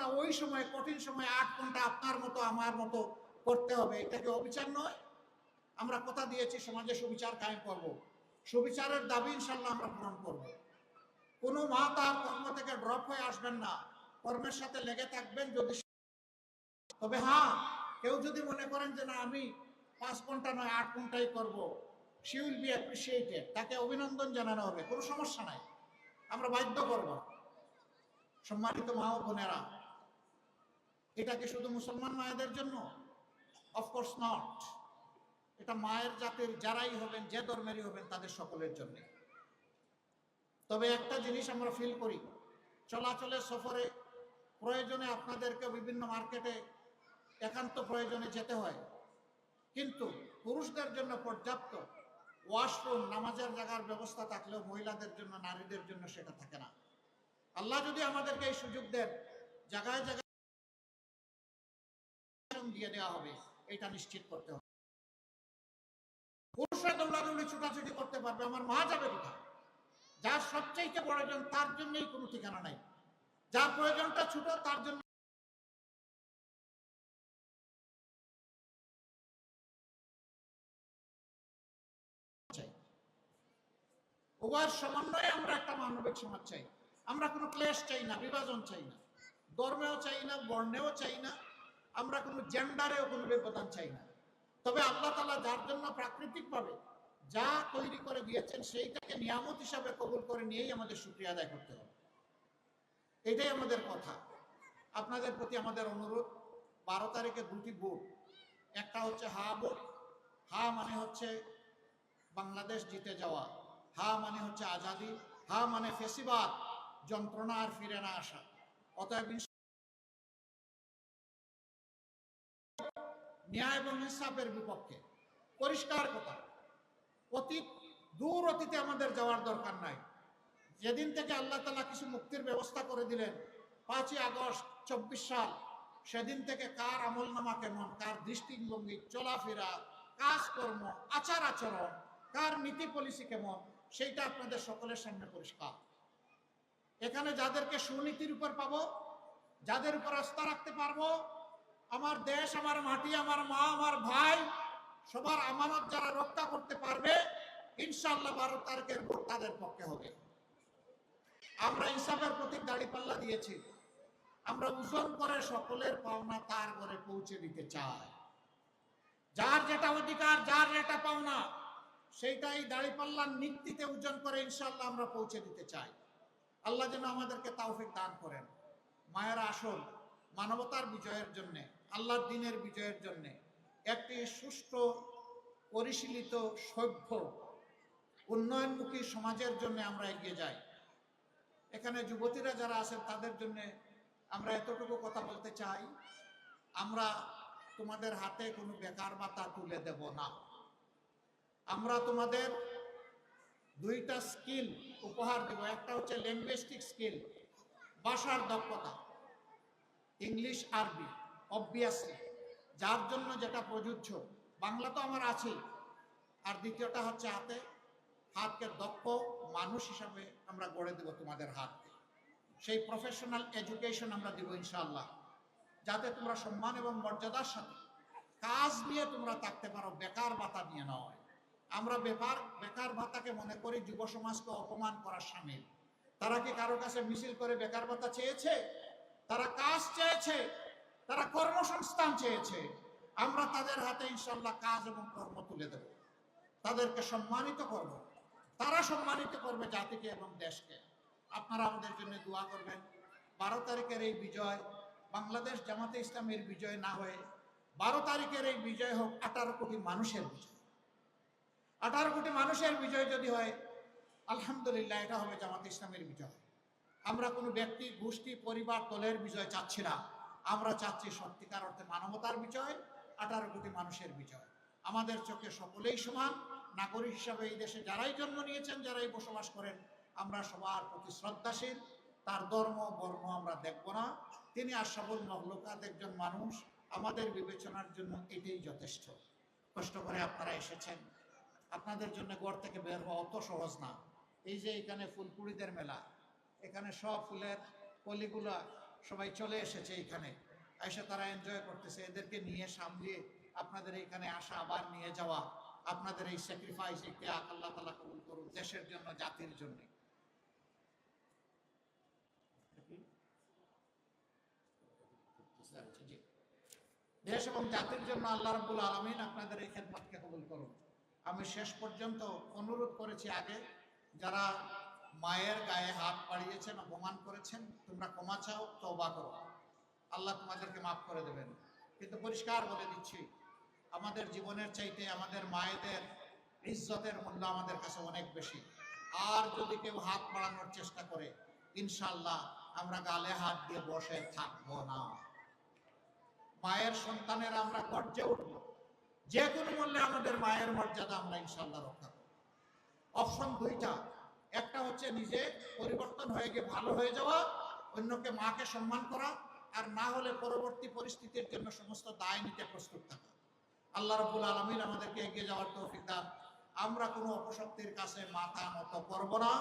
কর্মটা ওই সময় কঠিন সময় 8 ঘন্টা আপনার মতো আমার মতো করতে হবে, এটা কি অবিচার নয়? আমরা কথা দিয়েছি সমাজে সুবিচার কায়েম করব, সুবিচারের দাবি ইনশাল্লাহ আমরা পূরণ করব। কোনো মা তার কর্ম থেকে ড্রপ হয়ে আসবেন না, কর্মের সাথে লেগে থাকবেন। যদি তবে হ্যাঁ, কেউ যদি মনে করেন যে না আমি 5 ঘন্টা নয় 8 ঘন্টাই করব, শি উইল বি অ্যাপ্রিসিয়েটেড, তাকে অভিনন্দন জানানো হবে, কোনো সমস্যা নাই, আমরা বাধ্য করব। সম্মানিত মা ও বোনেরা, এটা কি শুধু মুসলমান মায়েদের জন্য? Of course not. এটা মায়ের জাতির যারাই হবেন, যে ধর্মেরই হবেন, তাদের সকলের জন্য। তবে একটা জিনিস আমরা ফিল করি, চলাচলের সফরে প্রয়োজনে আপনাদেরকে বিভিন্ন মার্কেটে একান্ত প্রয়োজনে যেতে হয়, কিন্তু পুরুষদের জন্য পর্যাপ্ত ওয়াশরুম, নামাজের জায়গার ব্যবস্থা থাকলেও মহিলাদের জন্য, নারীদের জন্য সেটা থাকে না। আল্লাহ যদি আমাদেরকে এই সুযোগ দেন, জায়গায় জায়গায় দিয়ে দেওয়া হবে, এটা নিশ্চিত করতে হবে। পুরুষরা দৌড়াদৌড়ি ছুটাছুটি করতে পারবে, আমার মা যাবে কোথায়? যার সবচেয়ে প্রয়োজন তার জন্যই কোনো ঠিকানা নাই, যার প্রয়োজনটা ছোট তার জন্য উভয়ের সমন্বয়ে আমরা একটা মানবিক সমাজ চাই। আমরা কোনো ক্লেশ চাই না, বিভাজন চাই না, ধর্মেও চাই না, বর্ণেও চাই না, আমরা কোনো জেন্ডারেও কোনো ব্যবধান চাই না। তবে আল্লাহ তাআলা যার জন্য প্রাকৃতিকভাবে যা তৈরি করে দিয়েছেন সেইটাকে নিয়ামত হিসাবে কবুল করে নিয়েই আমাদের শুকরিয়া আদায় করতে হবে। এটাই আমাদের কথা। আপনাদের প্রতি আমাদের অনুরোধ, 12 তারিখে 2টি ভোট, একটা হচ্ছে হা ভোট। হা মানে হচ্ছে বাংলাদেশ জিতে যাওয়া, হা মানে হচ্ছে আজাদি, হা মানে ফেসিবাদ, যন্ত্রণা আর ফিরে না আসা। অতএব ন্যায় এবং ইনসাফের বিপক্ষে, পরিষ্কার কথা। অতীত দূর অতীতে আমাদের যাওয়ার দরকার নাই। যেদিন থেকে আল্লাহ তাআলা কিছু মুক্তির ব্যবস্থা করে দিলেন, 5ই আগস্ট 24 সাল, সেদিন থেকে কার আমলনামা কেমন, কার দৃষ্টিভঙ্গি, চলাফেরা, কাজকর্ম, আচার আচরণ, কার নীতি পলিসি কেমন, সেইটা আপনাদের সকলের সামনে পরিষ্কার। এখানে যাদেরকে সুনীতির উপর পাবো, যাদের উপর আস্থা রাখতে পারবো, আমার দেশ, আমার মাটি, আমার মা, আমার ভাই, সবার আমানত যারা রক্ষা করতে পারবে, ইনশাআল্লাহ 12 তারিখের ভোট তাদের পক্ষে হবে। আমরা ইনসাফের প্রতীক দাঁড়িপাল্লা দিয়েছি, আমরা ওজন করে সকলের পাওনা তার ঘরে পৌঁছে দিতে চাই। যার যেটা অধিকার, যার যেটা পাওনা, সেইটাই দাঁড়িপাল্লার নীতিতে ওজন করে ইনশাআল্লাহ আমরা পৌঁছে দিতে চাই। আল্লাহ যেন আমাদেরকে তৌফিক দান করেন। মায়েরা আসুন, মানবতার বিজয়ের জন্য, আল্লাহর দ্বীনের বিজয়ের জন্য, একটি সুষ্ঠু, পরিশীলিত, সভ্য, উন্নয়নমুখী সমাজের জন্য আমরা এগিয়ে যাই। এখানে যুবতীরা যারা আছেন তাদের জন্য আমরা এতটুকু কথা বলতে চাই, আমরা তোমাদের হাতে কোনো বেকার ভাতা তুলে দেব না। আমরা তোমাদের 2টা স্কিল উপহার দেব। একটা হচ্ছে লিঙ্গুইস্টিক স্কিল, ভাষার দক্ষতা, ইংলিশ আরবি, অবভিয়াসলি যার জন্য যেটা প্রযোজ্য, বাংলা তো আমার আছেই। আর দ্বিতীয়টা হচ্ছে হাতকে দক্ষ মানুষ হিসাবে আমরা গড়ে দেব তোমাদের হাতকে। সেই প্রফেশনাল এডুকেশন আমরা দেব ইনশাআল্লাহ, যাতে তোমরা সম্মান এবং মর্যাদার সাথে কাজ নিয়ে তোমরা থাকতে পারো, বেকার ভাতা নিয়ে নয়। আমরা বেকার ভাতাকে মনে করি যুব সমাজকে অপমান করার শামিল। তারা কি কারো কাছে মিছিল করে বেকার ভাতা চেয়েছে? তারা কাজ চেয়েছে, তারা কর্মসংস্থান চেয়েছে। আমরা তাদের হাতে ইনশাআল্লাহ কাজ এবং কর্ম তুলে দেব, তাদেরকে সম্মানিত করব, তারা সম্মানিত করবে জাতিকে এবং দেশকে। আপনারা আমাদের জন্য দোয়া করবেন। 12 তারিখের এই বিজয় বাংলাদেশ জামাতে ইসলামের বিজয় না হয়ে 12 তারিখের এই বিজয় হোক 18 কোটি মানুষের বিজয়। 18 কোটি মানুষের বিজয় যদি হয়, আলহামদুলিল্লাহ, এটা হবে জামাতে ইসলামের বিজয়। আমরা কোনো ব্যক্তি, গোষ্ঠী, পরিবার, দলের বিজয় চাচ্ছি না। আমরা চাচ্ছি সত্যিকার অর্থে মানবতার বিজয়, 18 কোটি মানুষের বিজয়। আমাদের চোখে সকলেই সমান। নাগরিক হিসাবে এই দেশে যারাই জন্ম নিয়েছেন, যারাই বসবাস করেন, আমরা সবার প্রতি শ্রদ্ধাশীল। তার ধর্ম বর্ণ আমরা দেখব না। তিনি আশরাফুল মাখলুকাত, একজন মানুষ। আমাদের বিবেচনার জন্য এটাই যথেষ্ট। কষ্ট করে আপনারা এসেছেন, আপনাদের জন্য ঘর থেকে বের হওয়া অত সহজ না। এই যে এখানে ফুলপুরিদের মেলা, এখানে সব ফুলের কলিগুলা সবাই চলে এসেছে এখানে, এসে তারা এনজয় করতেছে। এদেরকে নিয়ে সামলিয়ে আপনাদের এইখানে আসা, আবার নিয়ে যাওয়া, আপনাদের এই স্যাক্রিফাইস, এই ত্যাগ আল্লাহ তাআলা কবুল করুন দেশের জন্য, জাতির জন্য। দেশ এবং জাতির জন্য আল্লাহ রাব্বুল আলামিন আপনাদের এই খেদমতকে কবুল করুন। আমি শেষ পর্যন্ত অনুরোধ করেছি আগে, যারা মায়ের গায়ে হাত বাড়িয়েছেন, অপমান করেছেন, তোমরা ক্ষমা চাও, তওবা করো, আল্লাহ তোমাদেরকে মাফ করে দেবেন। কিন্তু পরিষ্কার বলে দিচ্ছি, আমাদের জীবনের চাইতে আমাদের মায়েদের ইজ্জতের মূল্য আমাদের কাছে অনেক বেশি। আর যদি কেউ হাত বাড়ানোর চেষ্টা করে, ইনশাআল্লাহ আমরা গালে হাত দিয়ে বসে থাকবো না। মায়ের সন্তানের আমরা গর্জে উঠব, যে কোনো মূল্যে আমাদের মায়ের মর্যাদা আমরা ইনশাআল্লাহ রক্ষা করব। অপশন দুইটা, একটা হচ্ছে নিজে পরিবর্তন হয়ে গিয়ে ভালো হয়ে যাওয়া, অন্যকে মাকে সম্মান করা, আর না হলে পরবর্তী পরিস্থিতির জন্য সমস্ত দায় নিতে প্রস্তুত থাকা। আল্লাহ রাব্বুল আলামিন আমাদেরকে এগিয়ে যাওয়ার তৌফিক দান। আমরা কোনো অপশক্তির কাছে মাথা নত করব না,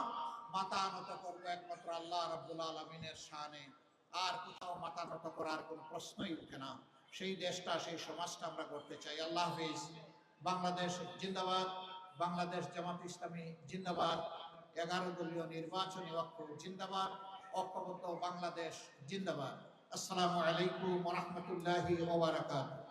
মাথা নত করবো একমাত্র আল্লাহ রাব্বুল আলামিনের শানে। আর কোথাও মাথা নত করার কোনো প্রশ্নই উঠে না। সেই দেশটা, সেই সমাজটা আমরা করতে চাই। আল্লাহ হাফেজ। বাংলাদেশ জিন্দাবাদ, বাংলাদেশ জামাত ইসলামী জিন্দাবাদ, 11 দলীয় নির্বাচনী ঐক্য জিন্দাবাদ, ঐক্যবদ্ধ বাংলাদেশ জিন্দাবাদ। আসসালামু আলাইকুম ওয়া রাহমাতুল্লাহি ওয়া বারাকাতুহু।